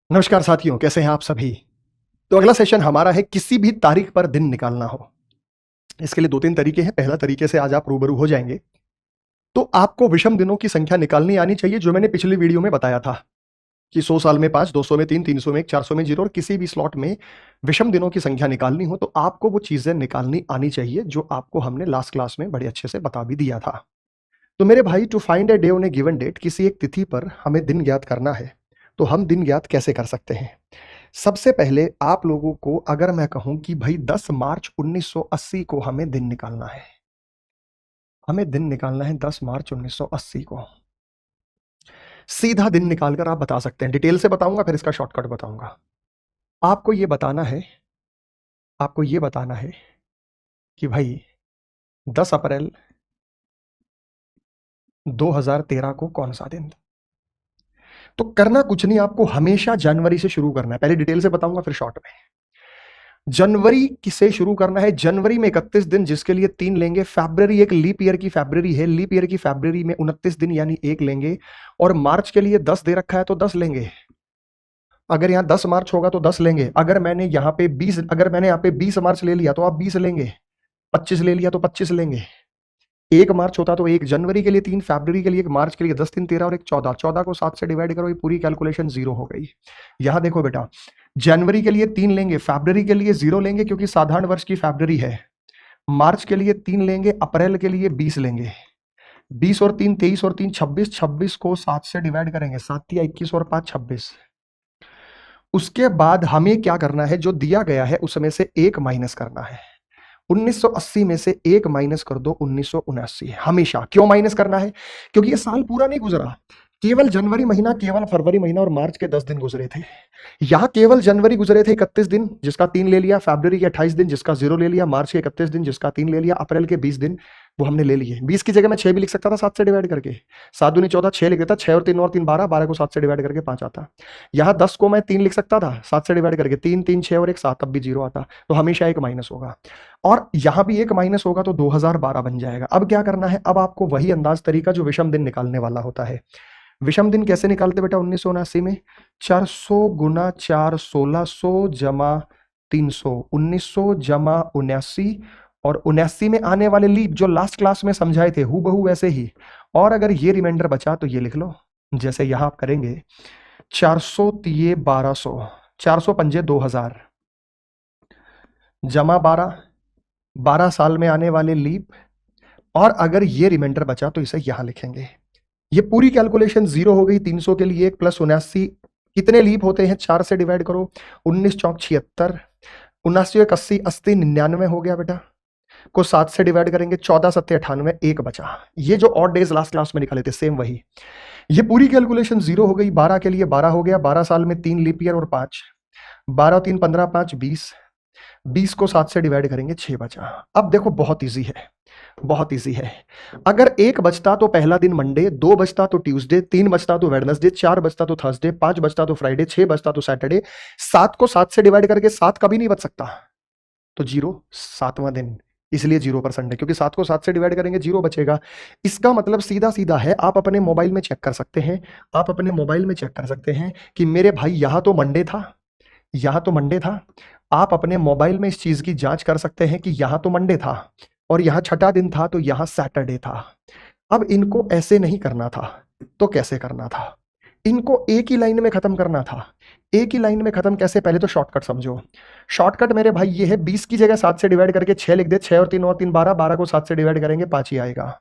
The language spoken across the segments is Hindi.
नमस्कार साथियों, कैसे हैं आप सभी। तो अगला सेशन हमारा है किसी भी तारीख पर दिन निकालना हो। इसके लिए 2-3 तरीके हैं। पहला तरीके से आज आप रूबरू हो जाएंगे। तो आपको विषम दिनों की संख्या निकालनी आनी चाहिए, जो मैंने पिछली वीडियो में बताया था कि 100 साल में 5, 200 में 3, 300 में 1, 400 में 0 और किसी भी स्लॉट में विषम दिनों की संख्या निकालनी हो तो आपको वो चीजें निकालनी आनी चाहिए जो आपको हमने लास्ट क्लास में बड़े अच्छे से बता भी दिया था। तो मेरे भाई, to find a day on a given date, किसी एक तिथि पर हमें दिन ज्ञात करना है। तो हम दिन ज्ञात कैसे कर सकते हैं? सबसे पहले आप लोगों को अगर मैं कहूं कि भाई 10 मार्च 1980 को हमें दिन निकालना है, हमें दिन निकालना है 10 मार्च 1980 को। सीधा दिन निकालकर आप बता सकते हैं। डिटेल से बताऊंगा, फिर इसका शॉर्टकट बताऊंगा। आपको ये बताना है, आपको ये बताना है कि भाई 10 अप्रैल 2013 को कौन सा दिन था। तो करना कुछ नहीं, आपको हमेशा जनवरी से शुरू करना है। पहले डिटेल से बताऊंगा, फिर शॉर्ट में। जनवरी से शुरू करना है। जनवरी में 31 दिन, जिसके लिए 3 लेंगे। फरवरी एक लीप ईयर की फरवरी है, लीप ईयर की फरवरी में 29 दिन यानी 1 लेंगे। और मार्च के लिए 10 दे रखा है तो 10 लेंगे। अगर यहाँ 10 मार्च होगा तो 10 लेंगे। अगर मैंने यहाँ पे 20 मार्च ले लिया तो आप 20 लेंगे। 25 ले लिया तो 25 लेंगे। 1 मार्च होता तो 1, जनवरी के लिए 3, फरवरी के लिए 1, मार्च के लिए 10, 3, 13 और 1, 14। 14 को 7 से डिवाइड करो, ये पूरी कैलकुलेशन 0 हो गई। यहां देखो बेटा, जनवरी के लिए 3 लेंगे, फरवरी के लिए 0 लेंगे क्योंकि साधारण वर्ष की फरवरी है। मार्च के लिए 3 लेंगे, अप्रैल के लिए 20 लेंगे। 20 और 3 23 और 3 26, 26 को 7 से डिवाइड करेंगे, 7 या 21 और 5 26। उसके बाद हमें क्या करना है, जो दिया गया है उसमें से 1 माइनस करना है। 1980 में से 1 माइनस कर दो 1979। हमेशा क्यों माइनस करना है? क्योंकि ये साल पूरा नहीं गुजरा, केवल जनवरी महीना, केवल फरवरी महीना और मार्च के 10 दिन गुजरे थे। यहां केवल जनवरी गुजरे थे 31 दिन, जिसका 3 ले लिया। फरवरी के 28 दिन, जिसका 0 ले लिया। मार्च के 31 दिन, जिसका 3 ले लिया। अप्रैल के 20 दिन, वो हमने ले लिए। 20 की जगह मैं 6 भी लिख सकता था 7 से डिवाइड करके। 7 दूनी 14, 6 लिख देता। 6 और 3 और 3 12, 12 को 7 से डिवाइड करके 5 आता। यहाँ 10 को मैं 3 लिख सकता था 7 से डिवाइड करके। 3 3 6 और 1 7, तब भी 0 आता। तो हमेशा 1 माइनस होगा। और यहां भी 1 माइनस होगा तो 2012 बन जाएगा। अब क्या करना है? अब आपको वही अंदाज तरीका जो विषम दिन निकालने वाला होता है। विषम दिन कैसे निकालते बेटा 1979 में? 400 गुना 4 1600 जमा 300, 1900 जमा 79। और 79 में आने वाले लीप जो लास्ट क्लास में समझाए थे हूबहू वैसे ही। और अगर ये रिमाइंडर बचा तो ये लिख लो, जैसे यहां आप करेंगे 400 तिये 1200, 400 पंजे 2000 जमा 12, 12 साल में आने वाले लीप। और अगर ये रिमाइंडर बचा तो इसे यहां लिखेंगे। ये पूरी कैलकुलेशन 0 हो गई। 300 के लिए 1 प्लस 79। कितने लीप होते हैं? 4 से डिवाइड करो। 19 चौक 76, 79 एक 80, 80 99 हो गया बेटा। को 7 से डिवाइड करेंगे, 14 7 98, 1 बचा। ये जो ऑड डेज लास्ट क्लास में निकाले थे सेम वही। ये पूरी कैलकुलेशन 0 हो गई। 12 के लिए 12 हो गया। 12 साल में 3 लीप ईयर और 5। 12 3 15 5 20। 20 को 7 से डिवाइड करेंगे, 6 बचा। अब देखो बहुत इजी है, बहुत इजी है। अगर 1 बचता तो पहला दिन मंडे, 2 बचता तो ट्यूसडे, 3 बचता तो वेडनेसडे, 4 बचता तो थर्सडे, 5 बचता तो फ्राइडे, 6 बचता तो सैटरडे। 7 को 7 से डिवाइड करके 7 कभी नहीं बच सकता, तो 0 7वां दिन, इसलिए 0 पर संडे, क्योंकि 7 को 7 से डिवाइड करेंगे 0 बचेगा। इसका मतलब सीधा सीधा है, आप अपने मोबाइल में चेक कर सकते हैं। आप अपने मोबाइल में चेक कर सकते हैं कि मेरे भाई यहां तो मंडे था, यहां तो मंडे था। आप अपने मोबाइल में इस चीज की जांच कर सकते हैं कि यहां तो मंडे था और यहां छठा दिन था, तो यहां सैटरडे था। अब इनको ऐसे नहीं करना था, तो कैसे करना था? इनको एक ही लाइन में खत्म करना था। एक ही लाइन में खत्म कैसे? पहले तो शॉर्टकट समझो। शॉर्टकट मेरे भाई ये है, 20 की जगह 7 से डिवाइड करके 6 लिख दे। 6 और 3 और 3 12, 12 को 7 से डिवाइड करेंगे 5 ही आएगा।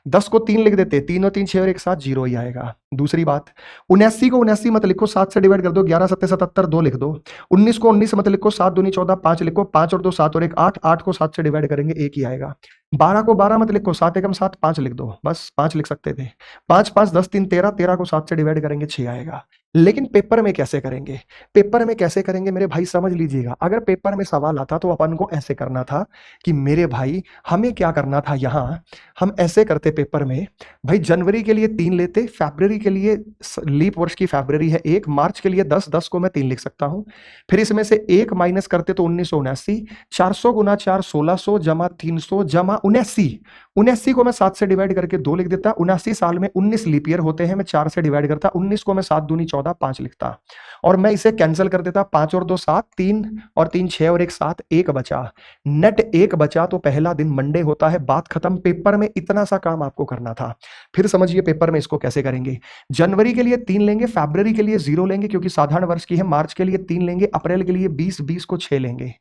10 को 3 लिख देते, 3 और 3 6 और 1 7, 0 ही आएगा। दूसरी बात, 79 को 79 मत लिखो, 7 से डिवाइड कर दो। 11 7 77, 2 लिख दो। 19 को 19 मत लिखो, 7 दूनी 14, 5 लिखो। 5 और 2 7 और 1 8, 8 को 7 से डिवाइड करेंगे, 1 ही आएगा। 12 को 12 मत लिखो, 7 एकम 7, 5 लिख दो, बस 5 लिख सकते थे। 5 5 10 3 13, 13 को 7 से डिवाइड करेंगे 6 आएगा। लेकिन पेपर में कैसे करेंगे? पेपर में कैसे करेंगे मेरे भाई समझ लीजिएगा। अगर पेपर में सवाल आता तो अपन को ऐसे करना था कि मेरे भाई हमें क्या करना था, यहां हम ऐसे करते पेपर में, भाई जनवरी के लिए 3 लेते, फरवरी के लिए लीप वर्ष की फरवरी है 1, मार्च के लिए 10, 10 को मैं 3 लिख सकता हूं। फिर इसमें से 1 माइनस करते तो 1979। 400 गुना 4 1600 जमा 300 जमा 79। 79 को मैं 7 से डिवाइड करके 2 लिख देता। 79 साल में 19 लीप ईयर होते हैं, मैं 4 से डिवाइड करता। 19 को मैं 7 दूनी 14 14 5 लिखता और मैं इसे कैंसिल कर देता। 5 और 2 7, 3 और 3 6 और 1 7, 1 बचा, नेट 1 बचा। तो पहला दिन मंडे होता है, बात खत्म। पेपर में इतना सा काम आपको करना था। फिर समझिए पेपर में इसको कैसे करेंगे। जनवरी के लिए 3 लेंगे, फरवरी के लिए 0 लेंगे क्योंकि साधारण वर्ष की है, मार्च के लिए 3 लेंगे, अप्रैल के लिए 20, 20 को 6 लेंगे।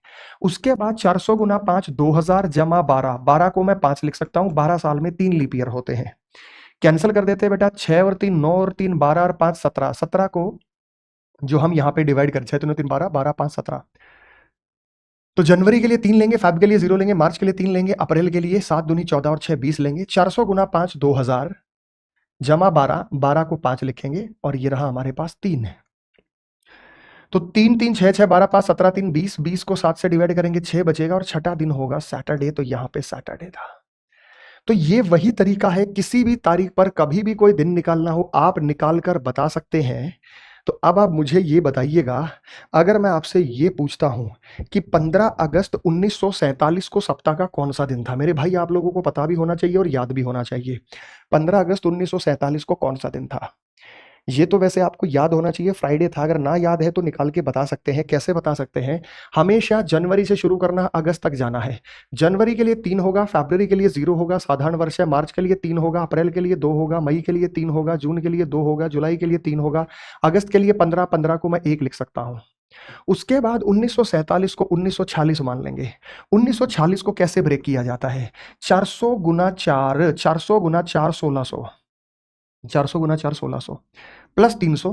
उसके बाद 400 गुना 5 2000 जमा 12, 12 को मैं 5 लिख सकता हूं। 12 साल में 3 लीप ईयर होते हैं, कैंसिल कर देते हैं बेटा। 6 और 3 9 और 3 12 और 5 17, 17 को जो हम यहां पे डिवाइड कर 6 3 3 12, 12 5 17। तो जनवरी के लिए 3 लेंगे, फेब के लिए 0 लेंगे, मार्च के लिए 3 लेंगे, अप्रैल के लिए 7 दूनी 14 और 6 20 लेंगे। 400 गुना 5 2000 जमा 12, 12 को 5 लिखेंगे और ये रहा हमारे पास 3 है। तो 3 3 6 6 12 5 17 3 20, 20 को 7 से डिवाइड करेंगे, 6 बचेगा और छठा दिन होगा सैटरडे। तो यहां पे सैटरडे था। तो ये वही तरीका है, किसी भी तारीख पर कभी भी कोई दिन निकालना हो आप निकाल कर बता सकते हैं। तो अब आप मुझे ये बताइएगा, अगर मैं आपसे ये पूछता हूं कि 15 अगस्त 1947 को सप्ताह का कौन सा दिन था? मेरे भाई आप लोगों को पता भी होना चाहिए और याद भी होना चाहिए। 15 अगस्त 1947 को कौन सा दिन था? ये तो वैसे आपको याद होना चाहिए, फ्राइडे था। अगर ना याद है तो निकाल के बता सकते हैं। कैसे बता सकते हैं? हमेशा जनवरी से शुरू करना, अगस्त तक जाना है। जनवरी के लिए 3 होगा, फरवरी के लिए 0 होगा, साधारण वर्ष है, मार्च के लिए 3 होगा, अप्रैल के लिए 2 होगा, मई के लिए 3 होगा, जून के लिए 2 होगा, जुलाई के लिए 3 होगा, अगस्त के लिए 15, 15 को मैं 1 लिख सकता हूं। उसके बाद 1947 को 1946 मान लेंगे। 1946 को कैसे ब्रेक किया जाता है? 400 गुना 4, 400 गुना 4 1600, 400 गुना 4 1600 प्लस 300,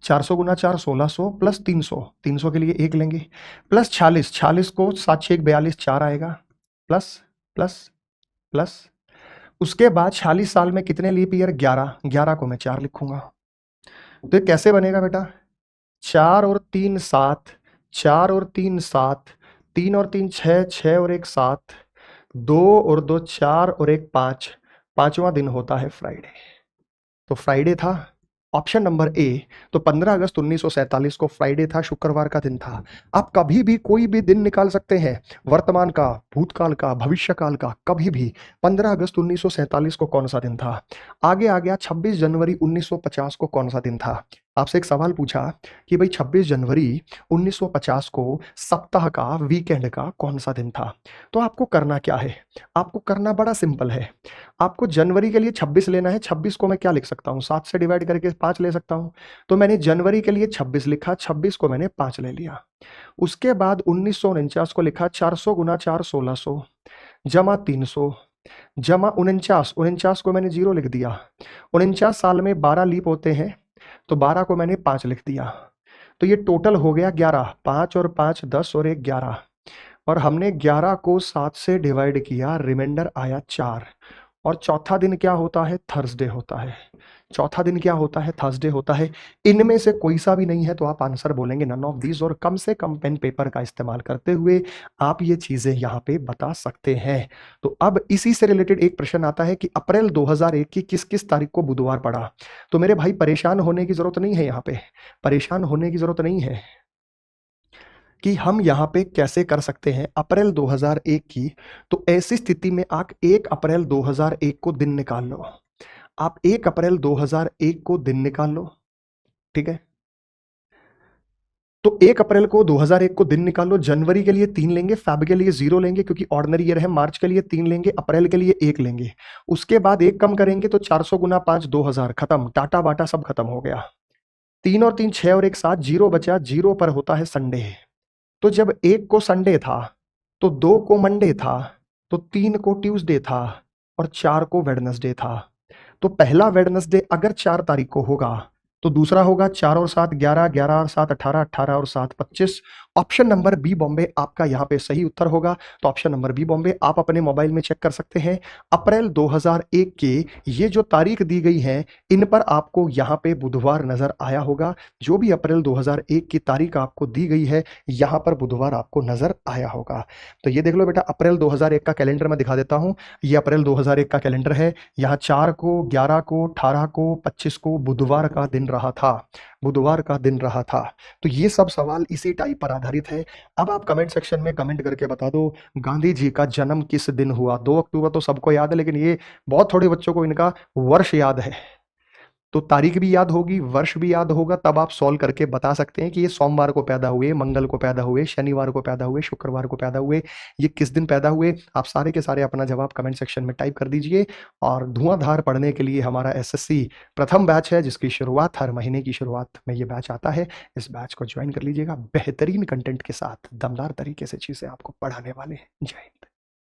400 गुना 4 1600 प्लस 300, 300 के लिए 1 लेंगे, प्लस 46, 46 को 7 6 42 4 आएगा, प्लस प्लस प्लस। उसके बाद 46 साल में कितने लीप ईयर? 11, 11 को मैं 4 लिखूंगा। तो ये कैसे बनेगा बेटा? 4 और 3 7, 4 और 3 7, 3 और 3 6, 6 और 1 7, 2 और 2 4 और 1 5, पांचवा दिन होता है फ्राइडे। तो फ्राइडे था ऑप्शन नंबर ए। तो 15 अगस्त 1947 को फ्राइडे था, शुक्रवार का दिन था। आप कभी भी कोई भी दिन निकाल सकते हैं, वर्तमान का, भूतकाल का, भविष्यकाल का, कभी भी। 15 अगस्त 1947 को कौन सा दिन था? आगे आ गया 26 जनवरी 1950 को कौन सा दिन था? आपसे एक सवाल पूछा कि भाई 26 जनवरी 1950 को सप्ताह का, वीकेंड का कौन सा दिन था? तो आपको करना क्या है? आपको करना बड़ा सिंपल है। आपको जनवरी के लिए 26 लेना है। 26 को मैं क्या लिख सकता हूँ? 7 से डिवाइड करके 5 ले सकता हूँ। तो मैंने जनवरी के लिए 26 लिखा, 26 को मैंने 5 ले लिया। उसके बाद 1949 को लिखा, 400 गुना 4 1600 जमा 300 जमा 49, 49 को मैंने 0 लिख दिया। 49 साल में 12 लीप होते हैं, तो 12 को मैंने 5 लिख दिया। तो ये टोटल हो गया 11, 5 और 5 10 और 1 11, और हमने 11 को 7 से डिवाइड किया, रिमाइंडर आया 4। और चौथा दिन क्या होता है? थर्सडे होता है। चौथा दिन क्या होता है? थर्सडे होता है। इनमें से कोई सा भी नहीं है तो आप आंसर बोलेंगे नन ऑफ दीज, और कम से कम पेन पेपर का इस्तेमाल करते हुए आप ये चीजें यहाँ पे बता सकते हैं। तो अब इसी से रिलेटेड एक प्रश्न आता है कि अप्रैल 2001 की किस किस तारीख को बुधवार पड़ा? तो मेरे भाई परेशान होने की जरूरत नहीं है, यहाँ पे परेशान होने की जरूरत नहीं है कि हम यहाँ पे कैसे कर सकते हैं अप्रैल 2001 की। तो ऐसी स्थिति में आप 1 अप्रैल 2001 को दिन निकाल लो। आप 1 अप्रैल 2001 को दिन निकाल लो, ठीक है? तो 1 अप्रैल को 2001 को दिन निकाल लो। जनवरी के लिए 3 लेंगे, फेब के लिए 0 लेंगे क्योंकि ऑर्डिनरी ईयर है, मार्च के लिए 3 लेंगे, अप्रैल के लिए 1 लेंगे। उसके बाद 1 कम करेंगे तो 400 गुना 5 2000, खत्म, टाटा बाटा सब खत्म हो गया। 3 और 3 6 और 1 7, 0 बचा, 0 पर होता है संडे। तो जब 1 को संडे था तो 2 को मंडे था, तो 3 को ट्यूसडे था और 4 को वेडनेसडे था। तो पहला वेडनेसडे अगर 4 तारीख को होगा तो दूसरा होगा 4 और 7 11, 11 और 7 18, 18 और 7 25। ऑप्शन नंबर बी बॉम्बे आपका यहाँ पे सही उत्तर होगा। तो ऑप्शन नंबर बी बॉम्बे आप अपने मोबाइल में चेक कर सकते हैं। अप्रैल 2001 के ये जो तारीख दी गई है इन पर आपको यहाँ पे बुधवार नजर आया होगा। जो भी अप्रैल 2001 की तारीख आपको दी गई है यहाँ पर बुधवार आपको नजर आया होगा। तो ये देख लो बेटा, अप्रैल 2001 का कैलेंडर मैं दिखा देता हूँ। ये अप्रैल 2001 का कैलेंडर है। यहाँ 4 को, 11 को, 18 को, 25 को बुधवार का दिन रहा था, बुधवार का दिन रहा था। तो ये सब सवाल इसी टाइप पर आधारित है। अब आप कमेंट सेक्शन में कमेंट करके बता दो गांधी जी का जन्म किस दिन हुआ। 2 अक्टूबर तो सबको याद है, लेकिन ये बहुत थोड़े बच्चों को इनका वर्ष याद है। तो तारीख भी याद होगी, वर्ष भी याद होगा, तब आप सॉल्व करके बता सकते हैं कि ये सोमवार को पैदा हुए, मंगल को पैदा हुए, शनिवार को पैदा हुए, शुक्रवार को पैदा हुए, ये किस दिन पैदा हुए। आप सारे के सारे अपना जवाब कमेंट सेक्शन में टाइप कर दीजिए। और धुआंधार पढ़ने के लिए हमारा एसएससी प्रथम बैच है, जिसकी शुरुआत हर महीने की शुरुआत में ये बैच आता है। इस बैच को ज्वाइन कर लीजिएगा। बेहतरीन कंटेंट के साथ दमदार तरीके से चीज़ें आपको पढ़ाने वाले हैं। जय हिंद।